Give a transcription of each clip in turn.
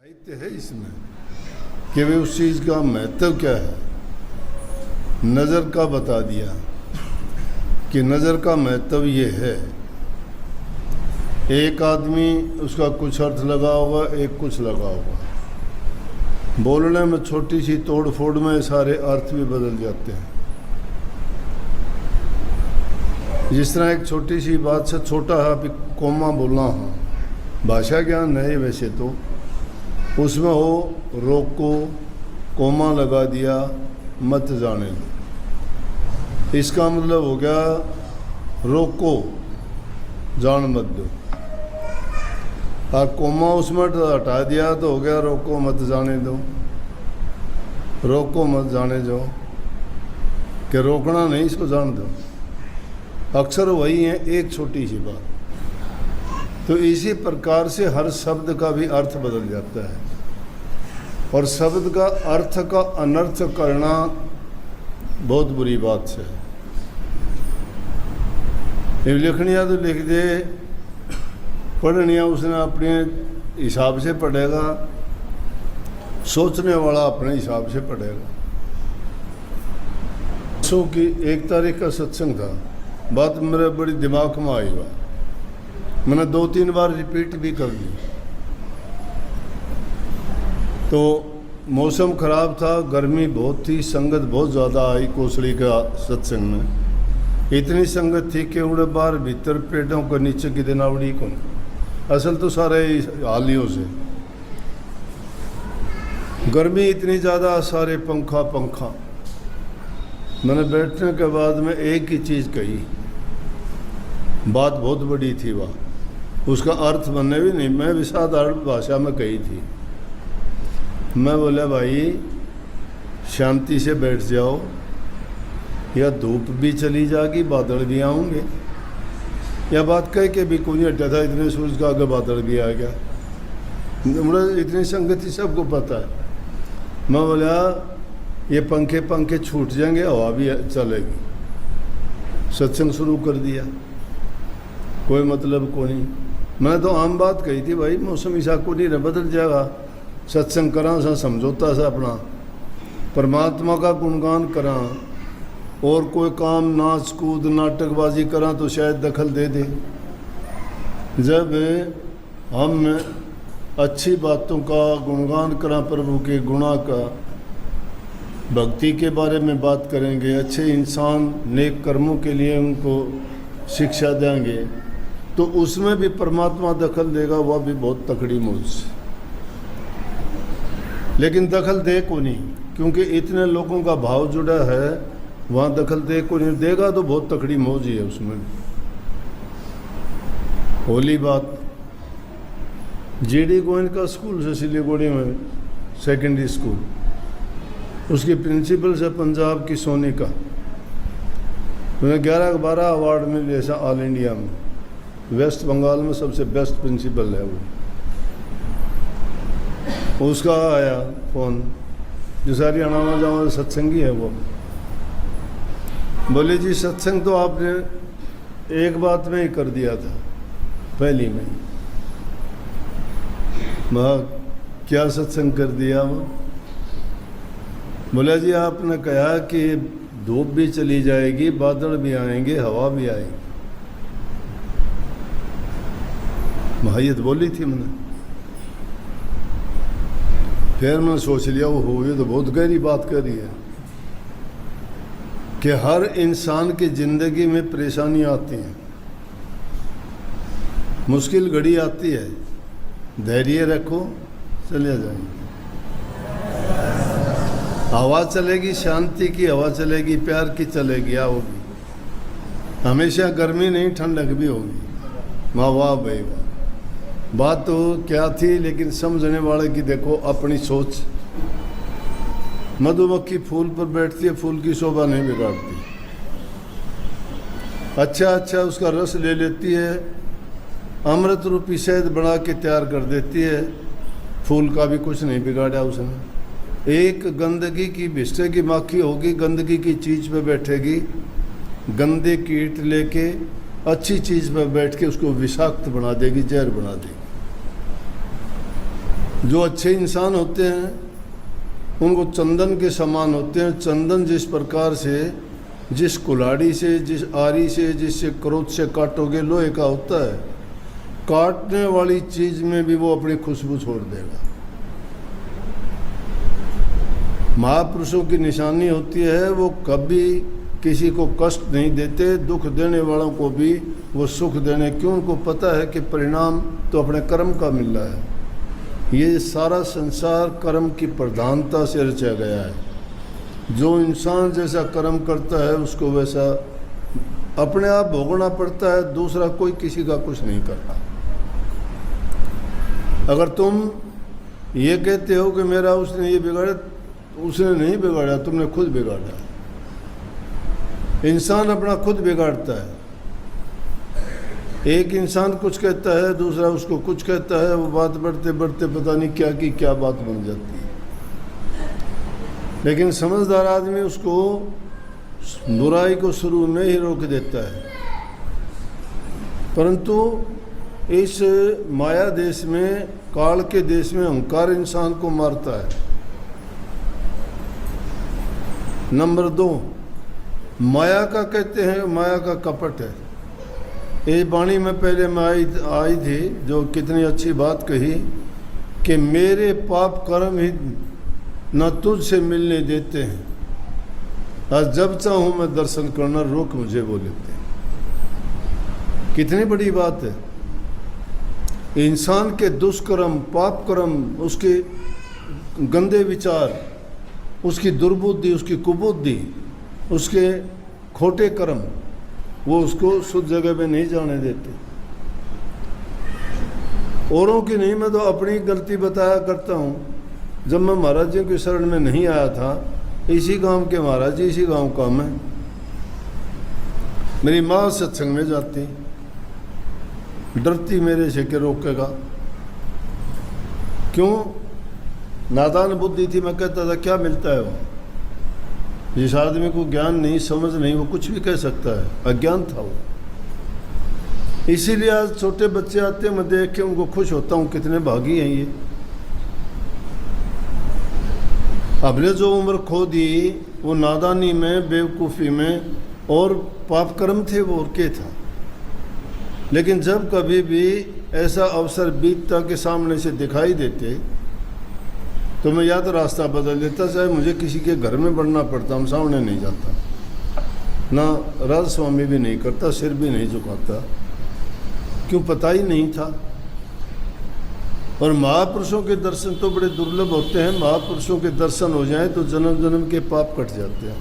साहित्य है इसमें कि वे उस चीज़ का महत्व क्या है। नज़र का बता दिया कि नज़र का महत्व ये है। एक आदमी उसका कुछ अर्थ लगा होगा, एक कुछ लगा होगा। बोलने में छोटी सी तोड़ फोड़ में सारे अर्थ भी बदल जाते हैं। जिस तरह एक छोटी सी बात से छोटा है, अभी कोमा बोलना हो, भाषा ज्ञान है वैसे तो, उसमें हो रोको, कोमा लगा दिया, मत जाने दो। इसका मतलब हो गया रोको, जान मत दो। और कोमा उसमें हटा दिया तो हो गया रोको मत जाने दो। रोको मत जाने दो कि रोकना नहीं, इसको जान दो। अक्सर वही है, एक छोटी सी बात। तो इसी प्रकार से हर शब्द का भी अर्थ बदल जाता है, और शब्द का अर्थ का अनर्थ करना बहुत बुरी बात है। ये लिखनिया तो लिख दे, पढ़निया उसने अपने हिसाब से पढ़ेगा, सोचने वाला अपने हिसाब से पढ़ेगा। सो की 1 तारीख का सत्संग था, बात मेरे बड़ी दिमाग में आई हुआ, मैंने 2-3 बार रिपीट भी कर दी। तो मौसम ख़राब था, गर्मी बहुत थी, संगत बहुत ज़्यादा आई कोसड़ी का सत्संग में। इतनी संगत थी कि उड़े बाहर भीतर पेटों के नीचे की दिन आवड़ी कौन। असल तो सारे हालियों से गर्मी इतनी ज़्यादा, सारे पंखा। मैंने बैठने के बाद में एक ही चीज़ कही, बात बहुत बड़ी थी वह, उसका अर्थ बनने भी नहीं, मैं भी साधारण भाषा में कही थी। मैं बोला भाई शांति से बैठ जाओ, या धूप भी चली जाएगी, बादल भी आएंगे। या बात कह के भी कोई नहीं हटा था, इतने सूरज का आगे बादल भी आ गया। मुझे इतनी संगति सबको पता है। मैं बोला ये पंखे छूट जाएंगे, हवा भी चलेगी। सत्संग शुरू कर दिया, कोई मतलब को नहीं। मैं तो आम बात कही थी, भाई मौसम ऐसा को नहीं बदल जाएगा। सत्संग करा सा, समझौता सा अपना, परमात्मा का गुणगान करा, और कोई काम नाच कूद नाटकबाजी करा तो शायद दखल दे दे। जब हम अच्छी बातों का गुणगान करा, प्रभु के गुणा का, भक्ति के बारे में बात करेंगे, अच्छे इंसान नेक कर्मों के लिए उनको शिक्षा देंगे, तो उसमें भी परमात्मा दखल देगा, वह भी बहुत तकड़ी मौज। लेकिन दखल दे को नहीं, क्योंकि इतने लोगों का भाव जुड़ा है, वहाँ दखल दे को नहीं देगा तो बहुत तकड़ी मौज ही है उसमें। होली बात, जीडी गोविंद का स्कूल से सिलीगुड़ी में सेकेंडरी स्कूल, उसकी प्रिंसिपल से पंजाब की सोनिका, उन्हें 11-12 अवार्ड मिले ऐसा ऑल इंडिया में। वेस्ट बंगाल में सबसे बेस्ट प्रिंसिपल है वो। उसका आया फ़ोन, जो सारी हरियाणा जाओ सत्संगी है वो, बोले जी सत्संग तो आपने एक बात में ही कर दिया था, पहली में। वह क्या सत्संग कर दिया वो? बोला जी आपने कहा कि धूप भी चली जाएगी, बादल भी आएंगे, हवा भी आएगी। भाई तो बोली थी मैंने। फिर मैंने सोच लिया वो हो, ये तो बहुत गहरी बात कर रही है कि हर इंसान की ज़िंदगी में परेशानियाँ आती हैं, मुश्किल घड़ी आती है, धैर्य रखो, चले जाएंगे। हवा चलेगी, शांति की हवा चलेगी, प्यार की चलेगी, आओगी। हमेशा गर्मी नहीं, ठंडक भी होगी। वाह भाई वाह, बात तो क्या थी, लेकिन समझने वाले की देखो अपनी सोच। मधुमक्खी फूल पर बैठती है, फूल की शोभा नहीं बिगाड़ती। अच्छा उसका रस ले लेती है, अमृत रूपी शहद बना के तैयार कर देती है, फूल का भी कुछ नहीं बिगाड़ा उसने। एक गंदगी की भिष्टे की माखी होगी, गंदगी की चीज़ पे बैठेगी, गंदे कीट लेके अच्छी चीज़ पर बैठ के उसको विषाक्त बना देगी, जहर बना देगी। जो अच्छे इंसान होते हैं उनको चंदन के समान होते हैं। चंदन जिस प्रकार से, जिस कुल्हाड़ी से, जिस आरी से, जिससे क्रोध से काटोगे लोहे का होता है, काटने वाली चीज में भी वो अपनी खुशबू छोड़ देगा। महापुरुषों की निशानी होती है वो कभी किसी को कष्ट नहीं देते, दुख देने वालों को भी वो सुख देने। क्यों? उनको पता है कि परिणाम तो अपने कर्म का मिल रहा है। ये सारा संसार कर्म की प्रधानता से रचा गया है। जो इंसान जैसा कर्म करता है उसको वैसा अपने आप भोगना पड़ता है, दूसरा कोई किसी का कुछ नहीं करता। अगर तुम ये कहते हो कि मेरा उसने ये बिगाड़ा, उसने नहीं बिगाड़ा, तुमने खुद बिगाड़ा। इंसान अपना खुद बिगाड़ता है। एक इंसान कुछ कहता है, दूसरा उसको कुछ कहता है, वो बात बढ़ते बढ़ते पता नहीं क्या की क्या बात बन जाती है। लेकिन समझदार आदमी उसको बुराई को शुरू में ही रोक देता है। परंतु इस माया देश में, काल के देश में अहंकार इंसान को मारता है। नंबर 2, माया का कहते हैं, माया का कपट है। ये वाणी में पहले मैं आई थी जो कितनी अच्छी बात कही कि मेरे पाप कर्म ही न तुझसे मिलने देते हैं, और जब चाहूँ मैं दर्शन करना रोक मुझे वो लेते हैं। कितनी बड़ी बात है। इंसान के दुष्कर्म, पाप कर्म, उसके गंदे विचार, उसकी दुर्बुद्धि, उसकी कुबुद्धि, उसके खोटे कर्म, वो उसको शुद्ध जगह में नहीं जाने देते। औरों की नहीं, मैं तो अपनी गलती बताया करता हूँ। जब मैं महाराज जी की शरण में नहीं आया था, इसी गांव के महाराज जी, इसी गांव का मैं, मेरी माँ सत्संग में जाती, डरती मेरे से के रोकेगा। क्यों? नादान बुद्धि थी। मैं कहता था क्या मिलता है वो? जिस आदमी को ज्ञान नहीं, समझ नहीं, वो कुछ भी कह सकता है। अज्ञान था वो। इसीलिए आज छोटे बच्चे आते हैं, मैं देख के उनको खुश होता हूँ, कितने भागी हैं ये। हमने जो उम्र खो दी वो नादानी में, बेवकूफ़ी में और पाप कर्म थे, वो और क्या था। लेकिन जब कभी भी ऐसा अवसर बीतता के सामने से दिखाई देते तो मैं या तो रास्ता बदल देता, चाहे मुझे किसी के घर में बढ़ना पड़ता, हम सामने नहीं जाता, ना राज स्वामी भी नहीं करता, सिर भी नहीं झुकाता। क्यों? पता ही नहीं था। और महापुरुषों के दर्शन तो बड़े दुर्लभ होते हैं। महापुरुषों के दर्शन हो जाएं तो जन्म जन्म के पाप कट जाते हैं।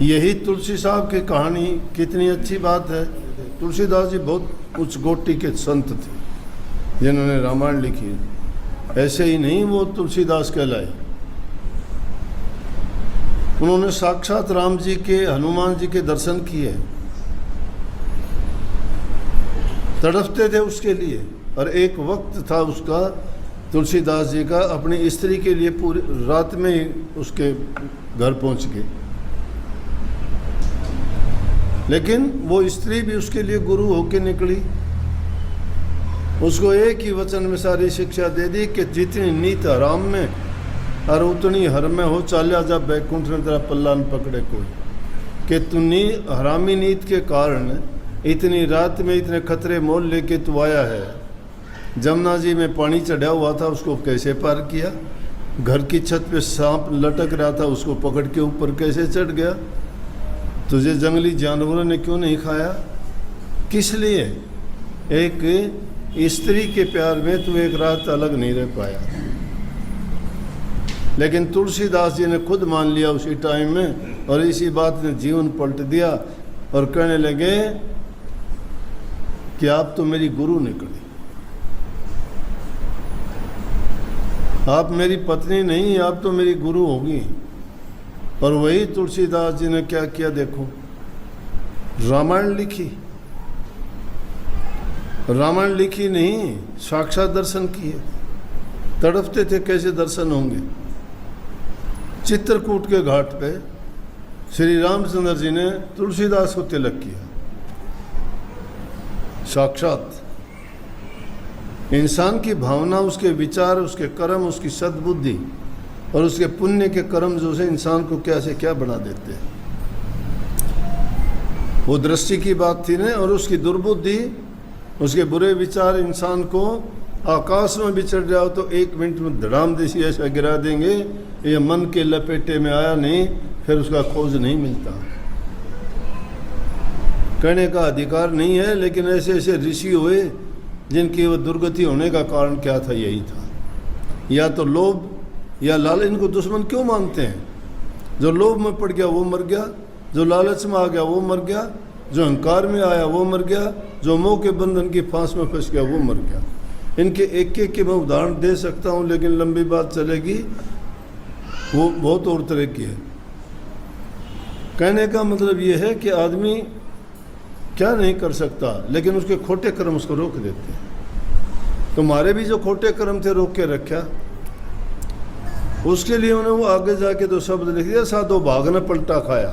यही तुलसी साहब की कहानी कितनी अच्छी बात है। तुलसीदास जी बहुत उच्च कोटि के संत थे जिन्होंने रामायण लिखी। ऐसे ही नहीं वो तुलसीदास कहलाए, उन्होंने साक्षात राम जी के, हनुमान जी के दर्शन किए, तड़पते थे उसके लिए। और एक वक्त था उसका, तुलसीदास जी का, अपनी स्त्री के लिए पूरी रात में ही उसके घर पहुंच गए। लेकिन वो स्त्री भी उसके लिए गुरु होके निकली। उसको एक ही वचन में सारी शिक्षा दे दी कि जितनी नीत हराम में और उतनी हर में हो, चालिया जा बैकुंठ ने तेरा पल्ला न पकड़े कोई। कि तू हरामी नीत के कारण इतनी रात में इतने खतरे मोल लेके तू आया है। जमुना जी में पानी चढ़ा हुआ था, उसको कैसे पार किया? घर की छत पे सांप लटक रहा था, उसको पकड़ के ऊपर कैसे चढ़ गया? तुझे जंगली जानवरों ने क्यों नहीं खाया? किस लिए? एक स्त्री के प्यार में तू एक रात अलग नहीं रह पाया। लेकिन तुलसीदास जी ने खुद मान लिया उसी टाइम में, और इसी बात ने जीवन पलट दिया और कहने लगे कि आप तो मेरी गुरु निकली, आप मेरी पत्नी नहीं, आप तो मेरी गुरु होगी। और वही तुलसीदास जी ने क्या किया देखो, रामायण लिखी। रामायण लिखी नहीं, साक्षात दर्शन किए। तड़पते थे कैसे दर्शन होंगे। चित्रकूट के घाट पे श्री रामचंद्र जी ने तुलसीदास को तिलक किया, साक्षात। इंसान की भावना, उसके विचार, उसके कर्म, उसकी सद्बुद्धि और उसके पुण्य के कर्म जो से इंसान को क्या से क्या बना देते हैं। वो दृष्टि की बात थी ना। और उसकी दुर्बुद्धि, उसके बुरे विचार इंसान को आकाश में भी चढ़ जाओ तो 1 मिनट में धड़ाम देसी ऐसा गिरा देंगे, ये मन के लपेटे में आया नहीं, फिर उसका खोज नहीं मिलता। कहने का अधिकार नहीं है, लेकिन ऐसे ऐसे ऋषि हुए जिनकी वो दुर्गति होने का कारण क्या था, यही था। या तो लोभ या लालच। इनको दुश्मन क्यों मानते हैं? जो लोभ में पड़ गया वो मर गया, जो लालच में आ गया वो मर गया, जो अहंकार में आया वो मर गया, जो मोह के बंधन की फांस में फंस गया वो मर गया। इनके एक एक के मैं उदाहरण दे सकता हूँ, लेकिन लंबी बात चलेगी, वो बहुत और तरह की है। कहने का मतलब ये है कि आदमी क्या नहीं कर सकता, लेकिन उसके खोटे कर्म उसको रोक देते हैं। तुम्हारे भी जो खोटे कर्म थे रोक के रखा, उसके लिए उन्होंने वो आगे जाके 2 शब्द लिख दिया, साधो भाग ने पलटा खाया।